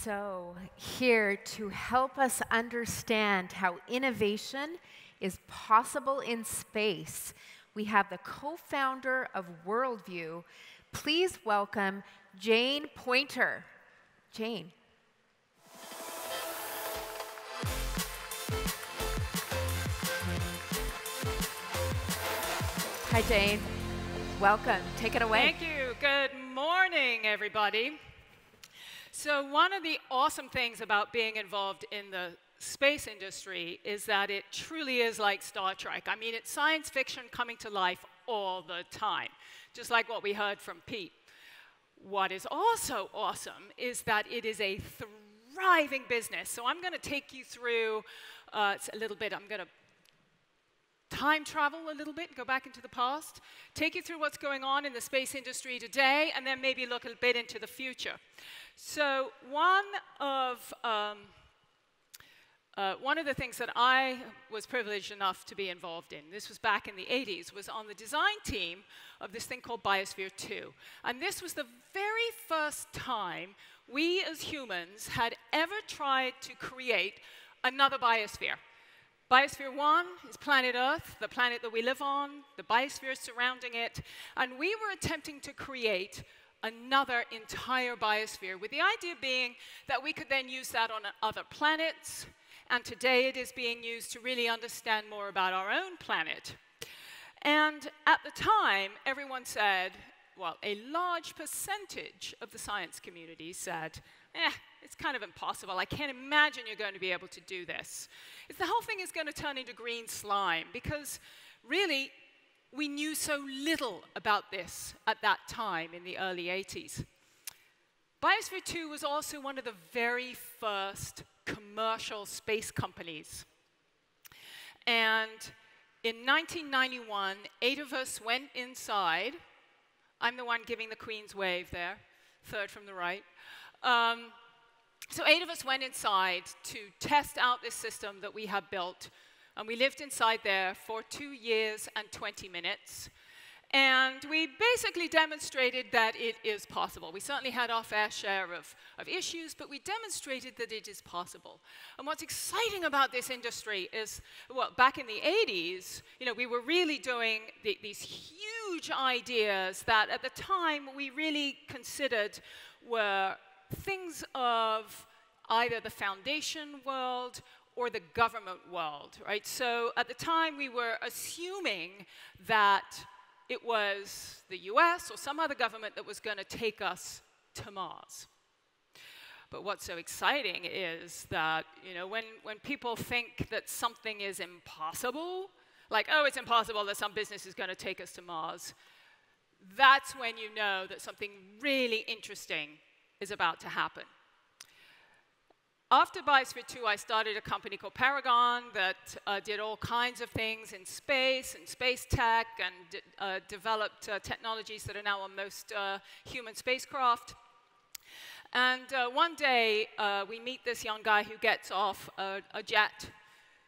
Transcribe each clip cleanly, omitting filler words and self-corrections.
So, here to help us understand how innovation is possible in space, we have the co-founder of Worldview. Please welcome Jane Pointer. Jane. Hi, Jane. Welcome. Take it away. Thank you. Good morning, everybody. So one of the awesome things about being involved in the space industry is that it truly is like Star Trek. I mean, it's science fiction coming to life all the time, just like what we heard from Pete. What is also awesome is that it is a thriving business. So I'm going to take you through a little bit. I'm going to time travel a little bit, go back into the past, take you through what's going on in the space industry today, and then maybe look a bit into the future. So one of the things that I was privileged enough to be involved in, this was back in the 80s, was on the design team of this thing called Biosphere 2. And this was the very first time we as humans had ever tried to create another biosphere. Biosphere 1 is planet Earth, the planet that we live on, the biosphere surrounding it, and we were attempting to create another entire biosphere, with the idea being that we could then use that on other planets, and today it is being used to really understand more about our own planet. And at the time, everyone said, well, a large percentage of the science community said, it's kind of impossible. I can't imagine you're going to be able to do this. The whole thing is going to turn into green slime, because really, we knew so little about this at that time in the early 80s. Biosphere 2 was also one of the very first commercial space companies. And in 1991, 8 of us went inside. I'm the one giving the Queen's wave there, third from the right. So 8 of us went inside to test out this system that we had built. And we lived inside there for 2 years and 20 minutes. And we basically demonstrated that it is possible. We certainly had our fair share of issues, but we demonstrated that it is possible. And what's exciting about this industry is, well, back in the 80s, we were really doing these huge ideas that at the time we really considered were things of either the foundation world or the government world, right? So at the time, we were assuming that it was the US or some other government that was going to take us to Mars. But what's so exciting is that, when people think that something is impossible, like, oh, it's impossible that some business is going to take us to Mars, that's when you know that something really interesting is about to happen. After Biosphere 2, I started a company called Paragon that did all kinds of things in space and space tech, and developed technologies that are now on most human spacecraft. And one day, we meet this young guy who gets off a jet.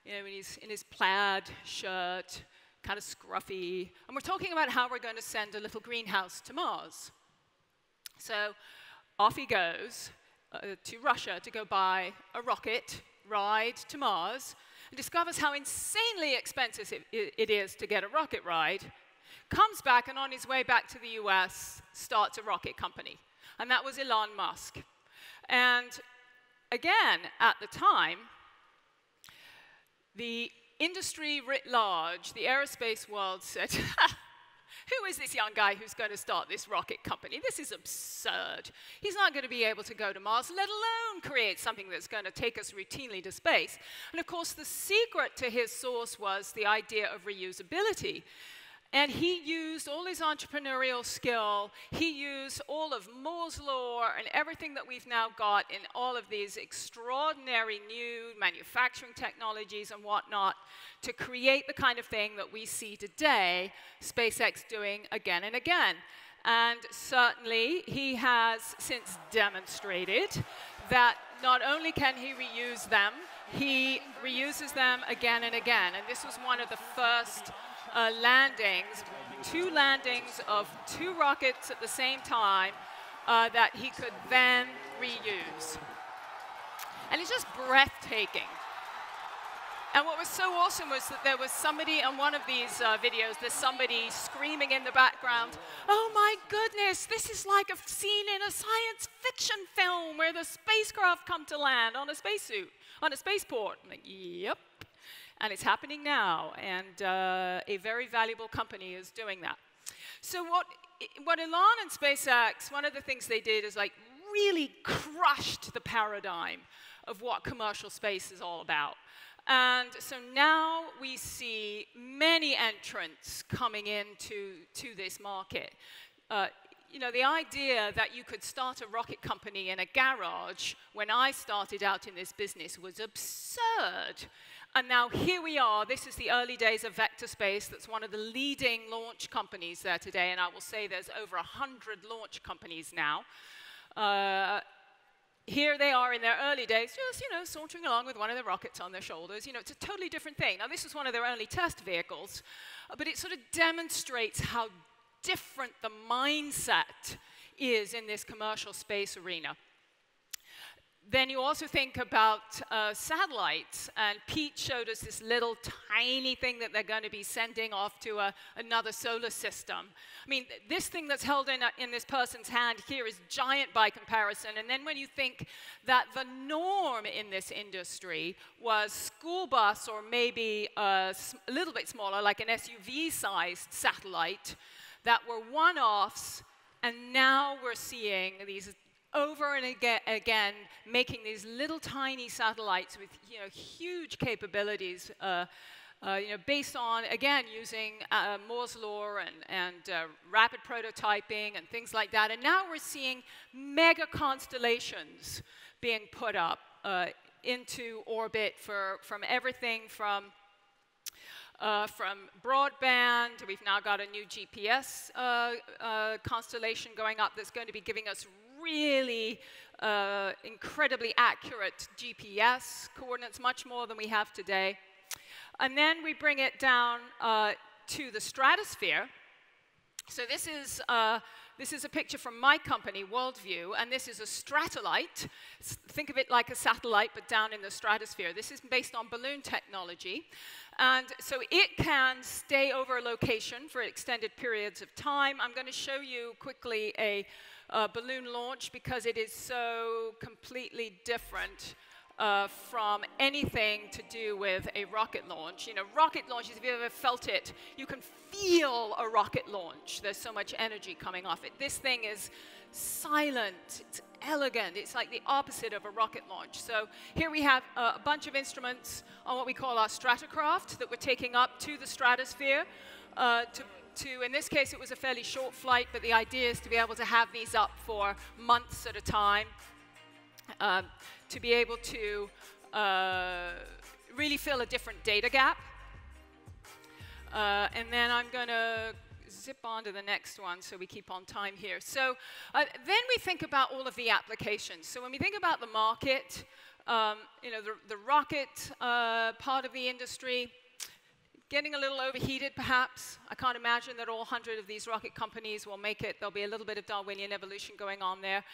He's in his plaid shirt, kind of scruffy. And we're talking about how we're going to send a little greenhouse to Mars. So off he goes to Russia to go buy a rocket ride to Mars, and discovers how insanely expensive it is to get a rocket ride, comes back, and on his way back to the US, starts a rocket company. And that was Elon Musk. And again, at the time, the industry writ large, the aerospace world, said, who is this young guy who's going to start this rocket company? This is absurd. He's not going to be able to go to Mars, let alone create something that's going to take us routinely to space. And of course, the secret to his sauce was the idea of reusability. And he used all his entrepreneurial skill. He used all of Moore's law and everything that we've now got in all of these extraordinary new manufacturing technologies and whatnot to create the kind of thing that we see today SpaceX doing again and again. And certainly, he has since demonstrated that not only can he reuse them, he reuses them again and again. And this was one of the first landings, 2 landings of 2 rockets at the same time that he could then reuse. And it's just breathtaking. And what was so awesome was that there was somebody on one of these videos, there's somebody screaming in the background, "Oh my goodness, this is like a scene in a science fiction film where the spacecraft come to land on a spacesuit, on a spaceport." I'm like, yep. And it's happening now, and a very valuable company is doing that. So what Elon and SpaceX, one of the things they did is like really crushed the paradigm of what commercial space is all about. And so now we see many entrants coming into this market. You know, the idea that you could start a rocket company in a garage when I started out in this business was absurd. And now here we are. This is the early days of Vector Space. That's one of the leading launch companies there today. And I will say there's over 100 launch companies now. Here they are in their early days, just, you know, sauntering along with one of the rockets on their shoulders. You know, it's a totally different thing. Now, this is one of their early test vehicles, but it sort of demonstrates how different the mindset is in this commercial space arena. Then you also think about satellites, and Pete showed us this little tiny thing that they're going to be sending off to another solar system. I mean, this thing that's held in this person's hand here is giant by comparison, and then when you think that the norm in this industry was school bus or maybe a little bit smaller, like an SUV-sized satellite, that were one-offs, and now we're seeing these over and again, making these little tiny satellites with, you know, huge capabilities, you know, based on, again, using Moore's law and rapid prototyping and things like that. And now we're seeing mega constellations being put up into orbit from everything from broadband. We've now got a new GPS constellation going up that's going to be giving us really incredibly accurate GPS coordinates, much more than we have today. And then we bring it down to the stratosphere. So this is a picture from my company, Worldview, and this is a stratolite. Think of it like a satellite, but down in the stratosphere. This is based on balloon technology. And so it can stay over a location for extended periods of time. I'm going to show you quickly a balloon launch because it is so completely different from anything to do with a rocket launch. You know, rocket launches, if you've ever felt it, you can feel a rocket launch. There's so much energy coming off it. This thing is silent, it's elegant, it's like the opposite of a rocket launch. So here we have a bunch of instruments on what we call our stratocraft that we're taking up to the stratosphere in this case, it was a fairly short flight, but the idea is to be able to have these up for months at a time, to be able to really fill a different data gap. And then I'm going to zip on to the next one so we keep on time here. So then we think about all of the applications. So when we think about the market, you know, the rocket part of the industry, getting a little overheated, perhaps. I can't imagine that all 100 of these rocket companies will make it. There'll be a little bit of Darwinian evolution going on there.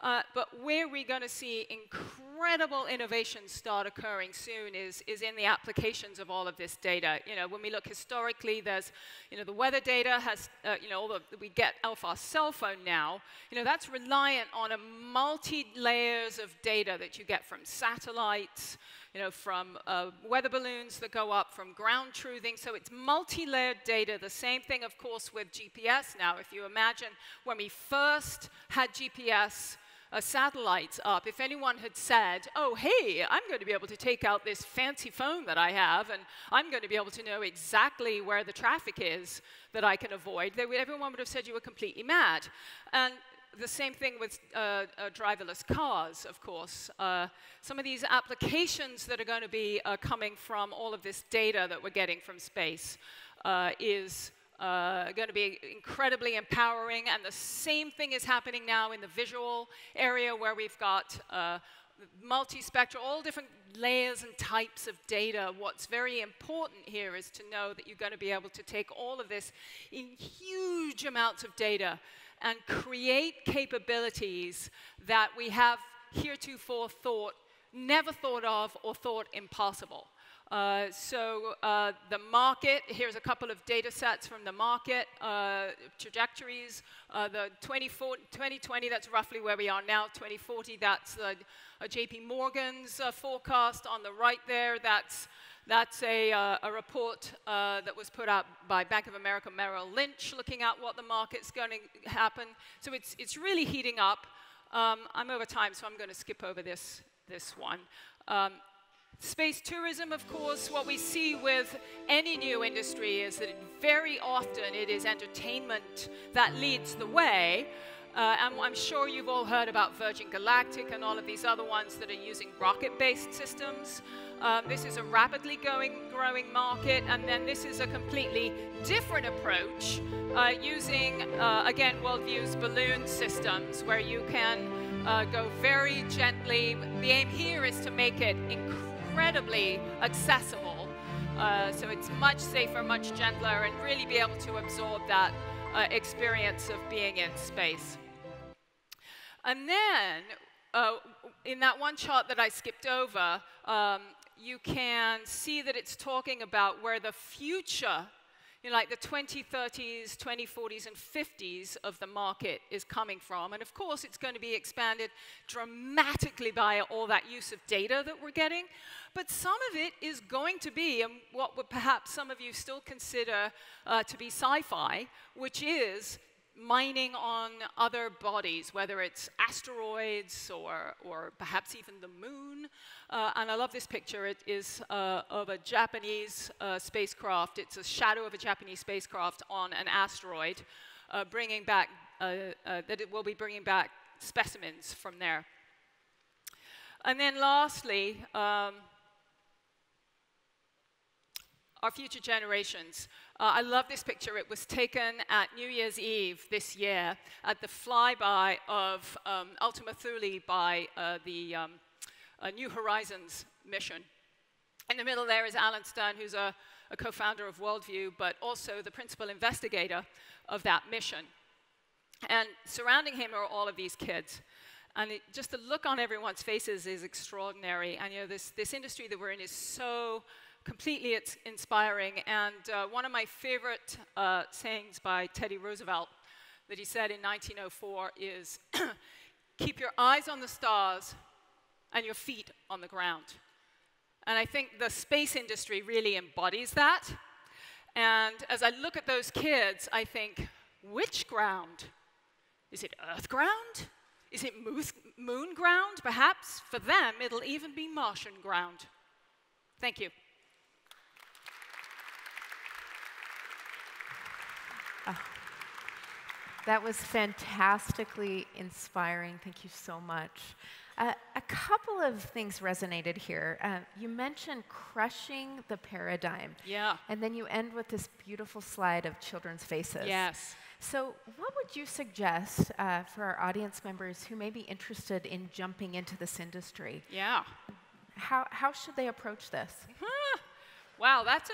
But where we're going to see incredible innovations start occurring soon is in the applications of all of this data. You know, when we look historically, there's, you know, the weather data has, you know, we get off our cell phone now. You know, that's reliant on a multi-layers of data that you get from satellites, you know, from weather balloons that go up, from ground truthing. So it's multi-layered data. The same thing, of course, with GPS now. If you imagine when we first had GPS satellites up, if anyone had said, oh, hey, I'm going to be able to take out this fancy phone that I have, and I'm going to be able to know exactly where the traffic is that I can avoid, everyone would have said you were completely mad. And the same thing with driverless cars, of course. Some of these applications that are going to be coming from all of this data that we're getting from space is going to be incredibly empowering. And the same thing is happening now in the visual area where we've got multispectral, all different layers and types of data. What's very important here is to know that you're going to be able to take all of this in huge amounts of data and create capabilities that we have heretofore thought never thought of or thought impossible. The market, here's a couple of data sets from the market, trajectories. The 2020, that's roughly where we are now. 2040, that's JP Morgan's forecast on the right there. That's a report that was put out by Bank of America Merrill Lynch looking at what the market's going to happen. So it's really heating up. I'm over time, so I'm going to skip over this one. Space tourism, of course, what we see with any new industry is that very often it is entertainment that leads the way. And I'm sure you've all heard about Virgin Galactic and all of these other ones that are using rocket-based systems. This is a rapidly growing market, and then this is a completely different approach using, again, Worldview's balloon systems, where you can go very gently. The aim here is to make it incredibly accessible, so it's much safer, much gentler, and really be able to absorb that experience of being in space. And then, in that one chart that I skipped over, you can see that it's talking about where the future, like the 2030s, 2040s, and 50s of the market is coming from. And of course, it's going to be expanded dramatically by all that use of data that we're getting. But some of it is going to be what would perhaps some of you still consider to be sci-fi, which is mining on other bodies, whether it's asteroids or perhaps even the moon. And I love this picture. It is of a Japanese spacecraft. It's a shadow of a Japanese spacecraft on an asteroid, bringing back, that it will be bringing back specimens from there. And then lastly, our future generations. I love this picture. It was taken at New Year's Eve this year at the flyby of Ultima Thule by the New Horizons mission. In the middle there is Alan Stern, who's a co-founder of Worldview, but also the principal investigator of that mission. And surrounding him are all of these kids. And just the look on everyone's faces is extraordinary. And this industry that we're in is so completely inspiring. And one of my favorite sayings by Teddy Roosevelt that he said in 1904 is, keep your eyes on the stars and your feet on the ground. And I think the space industry really embodies that. And as I look at those kids, I think, which ground? Is it Earth ground? Is it moon ground? Perhaps for them, it'll even be Martian ground. Thank you. That was fantastically inspiring. Thank you so much. A couple of things resonated here. You mentioned crushing the paradigm. Yeah. And then you end with this beautiful slide of children's faces. Yes. So what would you suggest for our audience members who may be interested in jumping into this industry? Yeah. How should they approach this? Wow, that's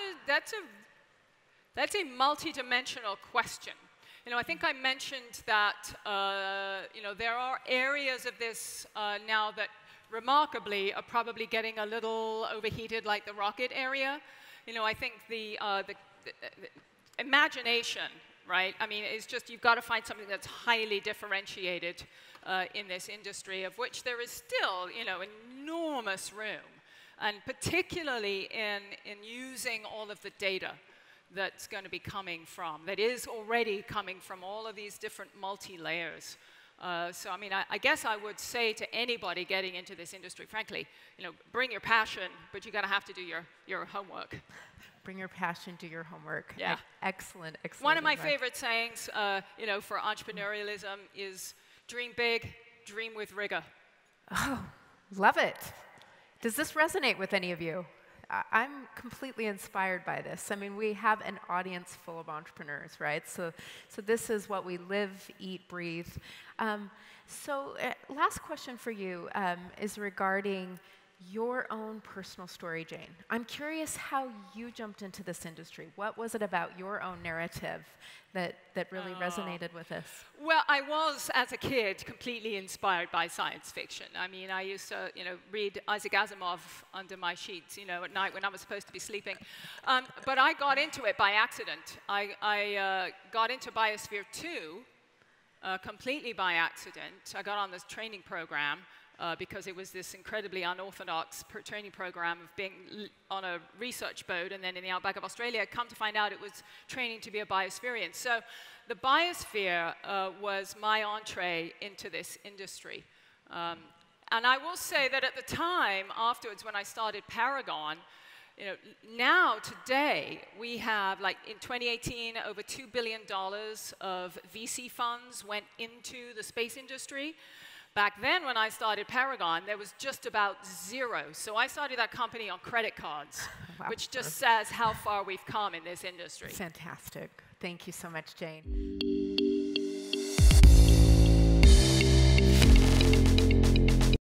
a multi-dimensional question. I think I mentioned that there are areas of this now that remarkably are probably getting a little overheated, like the rocket area. I think the imagination, right? I mean, it's just you've got to find something that's highly differentiated in this industry, of which there is still, enormous room, and particularly in using all of the data that's going to be coming from, that is already coming from all of these different multi-layers. So, I mean, I guess I would say to anybody getting into this industry, frankly, bring your passion, but you got to have to do your homework. Bring your passion, do your homework. Yeah. Excellent, excellent. One of my favorite sayings, for entrepreneurialism is dream big, dream with rigor. Oh, love it. Does this resonate with any of you? I'm completely inspired by this. I mean, we have an audience full of entrepreneurs, right? So this is what we live, eat, breathe. Last question for you is regarding your own personal story, Jane. I'm curious how you jumped into this industry. What was it about your own narrative that really resonated with us? Well, I was, as a kid, completely inspired by science fiction. I mean, I used to, read Isaac Asimov under my sheets, at night when I was supposed to be sleeping. But I got into it by accident. I got into Biosphere 2 completely by accident. I got on this training program because it was this incredibly unorthodox training program of being on a research boat and then in the outback of Australia. Come to find out it was training to be a biospherian. So the biosphere was my entree into this industry. And I will say that at the time, afterwards, when I started Paragon, now, today, we have, like in 2018, over $2 billion of VC funds went into the space industry. Back then, when I started Paragon, there was just about zero. So I started that company on credit cards, Wow. which just says how far we've come in this industry. Fantastic. Thank you so much, Jane.